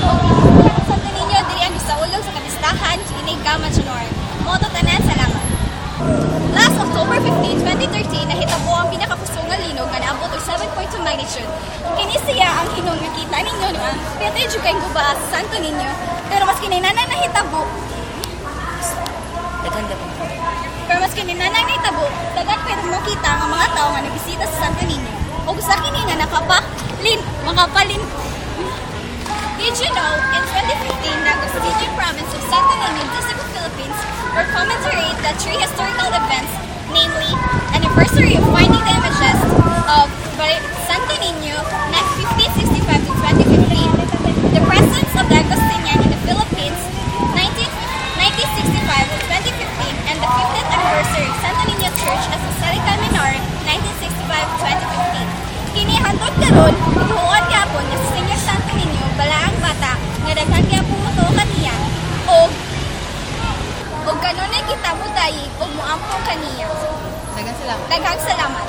Ang Santo Niño diri ang gisaulog sa kapistahan kining Gama Junor. Moto tanan salamat. Last October 15, 2013, nahitabo ang pinakakusong nga linog nga naabot og 7.2 magnitude. Kini siya ang hinon nga kita ninyo nga pwede jud kay guba sa Santo Niño, pero mas kininanan nahitabo. Pero mas kininanan nahitabo, dagat pero mo kita ang mga tao nga nagbisita sa Santo Niño. Og sa kini nga makapalin. Did you know, in 2015, Nagasinan Province of Santo Niño, District of Philippines, were commemorate the three historical events, namely, anniversary of finding the images of Santo Niño, 1565 to 2015, the presence of the Agustinian in the Philippines, 1965 to 2015, and the 50th anniversary of Santo Niño Church as Basilica Minor, 1965 to 2015. Kini hantod karon, ituon gyapon nga sa Senior Santo Niño balaang bata nga daghan gyapon moto kaniya og kanunay kita mo dayi og moampo kaniya. Daghang salamat. Daghang salamat.